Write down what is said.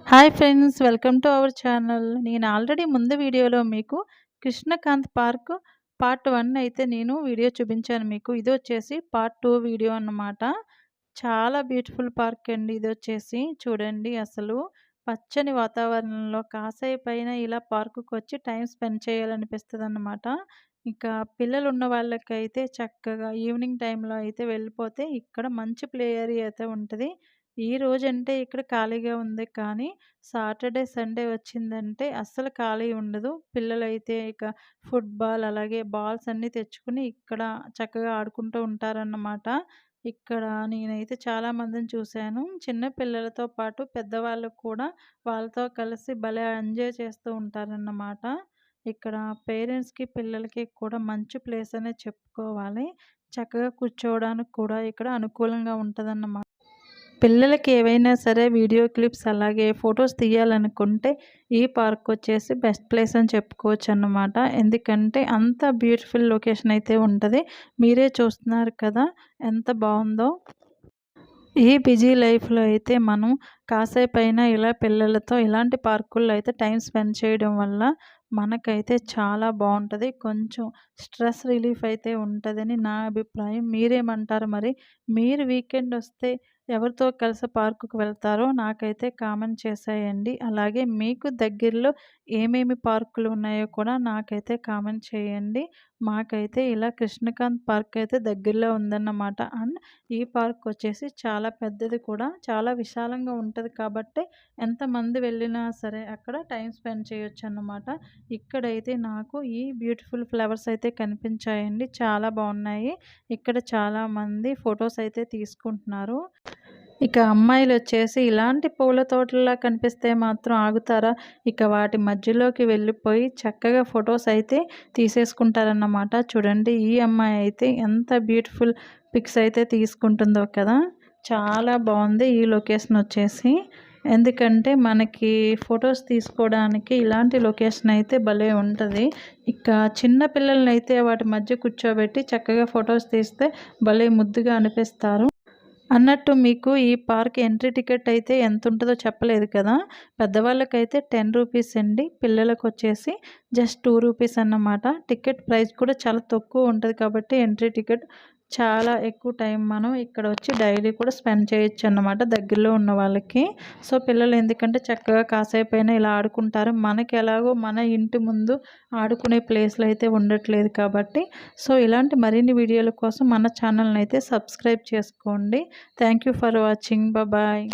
Hi friends, welcome to our channel. నేను already ముందు వీడియోలో మీకు కృష్ణకాంత్ పార్క్ పార్ట్ 1 అయితే నేను వీడియో చూపించాను మీకు. ఇదొచ్చేసి పార్ట్ 2 వీడియో అన్నమాట. చాలా బ్యూటిఫుల్ పార్క్ అండి ఇదొచ్చేసి. చూడండి అసలు పచ్చని వాతావరణంలో కాసేపైనా ఇలా పార్కుకొచ్చి టైం స్పెండ్ చేయాలనిపిస్తదన్నమాట. ఇంకా పిల్లలున్న వాళ్ళకైతే చక్కగా ఈవినింగ్ టైంలో అయితే వెళ్ళిపోతే ఇక్కడ మంచి ప్లే ఏరియా అయితే ఉంటది. ఈ రోజంటే ఇక్కడ ఖాళీగా ఉంది. కానీ సాటర్‌డే, సండే వచ్చిందంటే అస్సలు ఖాళీ ఉండదు. పిల్లలైతే ఇక ఫుట్‌బాల్ అలాగే బాల్స్ అన్నీ తెచ్చుకొని ఇక్కడ చక్కగా ఆడుకుంటూ ఉంటారన్నమాట. ఇక్కడ నేనైతే చాలా మందిని చూశాను. చిన్న పిల్లలతో పాటు పెద్దవాళ్ళు కూడా వాళ్ళతో కలిసి భలే ఎంజాయ్ చేస్తూ ఉంటారన్నమాట. ఇక్కడ పేరెంట్స్‌కి, పిల్లలకి కూడా మంచి ప్లేస్ అనే చెప్పుకోవాలి. చక్కగా కూర్చోవడానికి కూడా ఇక్కడ అనుకూలంగా ఉంటదన్నమాట. పిల్లలకి ఏవైనా సరే వీడియో క్లిప్స్ అలాగే ఫొటోస్ తీయాలనుకుంటే ఈ పార్క్ వచ్చేసి బెస్ట్ ప్లేస్ అని చెప్పుకోవచ్చన్నమాట. ఎందుకంటే అంత బ్యూటిఫుల్ లొకేషన్ అయితే ఉంటది. మీరే చూస్తున్నారు కదా ఎంత బావుందో. ఈ బిజీ లైఫ్‌లో అయితే మనం కాసేపైనా ఇలా పిల్లలతో ఇలాంటి పార్కుల్లో అయితే టైం స్పెండ్ చేయడం వల్ల మనకైతే చాలా బావుంటది. కొంచెం స్ట్రెస్ రిలీఫ్ అయితే ఉంటదని నా అభిప్రాయం. మీరేమంటారు మరి? మీరు వీకెండ్ వస్తే ఎవరితో కలిసి పార్కుకి వెళ్తారో నాకైతే కామెంట్ చేసేయండి. అలాగే మీకు దగ్గరలో ఏమేమి పార్కులు ఉన్నాయో కూడా నాకైతే కామెంట్ చేయండి. మాకైతే ఇలా కృష్ణకాంత్ పార్క్ అయితే దగ్గరలో ఉందన్నమాట. అండ్ ఈ పార్క్ వచ్చేసి చాలా పెద్దది కూడా. చాలా విశాలంగా ఉంటది కాబట్టి ఎంతమంది వెళ్ళినా సరే అక్కడ టైం స్పెండ్ చేయొచ్చన్నమాట. ఇక్కడైతే నాకు ఈ బ్యూటిఫుల్ ఫ్లవర్స్ అయితే కనిపించాయండి. చాలా బాగున్నాయి. ఇక్కడ చాలామంది ఫొటోస్ అయితే తీసుకుంటున్నారు. ఇక అమ్మాయిలొచ్చేసి ఇలాంటి పూల తోటల్లా కనిపిస్తే మాత్రం ఆగుతారా? ఇక వాటి మధ్యలోకి వెళ్ళిపోయి చక్కగా ఫొటోస్ అయితే తీసేసుకుంటారన్నమాట. చూడండి ఈ అమ్మాయి అయితే ఎంత బ్యూటిఫుల్ పిక్స్ అయితే తీసుకుంటుందో కదా! చాలా బావుంది ఈ లొకేషన్ వచ్చేసి. ఎందుకంటే మనకి ఫొటోస్ తీసుకోవడానికి ఇలాంటి లొకేషన్ అయితే భలే ఉంటది. ఇక చిన్న పిల్లలనైతే వాటి మధ్య కూర్చోబెట్టి చక్కగా ఫొటోస్ తీస్తే భలే ముద్దుగా అనిపిస్తారు. అన్నట్టు మీకు ఈ పార్క్ ఎంట్రీ టికెట్ అయితే ఎంతుంటదో చెప్పలేదు కదా! పెద్దవాళ్ళకైతే రూ. 10 అండి. పిల్లలకొచ్చేసి జస్ట్ రూ. 2 అన్నమాట. టికెట్ ప్రైస్ కూడా చాలా తక్కువ ఉంటది కాబట్టి ఎంట్రీ టికెట్ చాలా ఎక్కువ టైం మనం ఇక్కడొచ్చి డైలీ కూడా స్పెండ్ చేయొచ్చన్నమాట దగ్గరలో ఉన్న వాళ్ళకి. సో, పిల్లలు ఎందుకంటే చక్కగా కాసేపైనా ఇలా ఆడుకుంటారు. మనకి ఎలాగో మన ఇంటి ముందు ఆడుకునే ప్లేస్‌లు అయితే ఉండట్లేదు కాబట్టి, సో, ఇలాంటి మరిన్ని వీడియోల కోసం మన ఛానల్‌నైతే సబ్స్క్రైబ్ చేసుకోండి. Thank you for watching. Bye.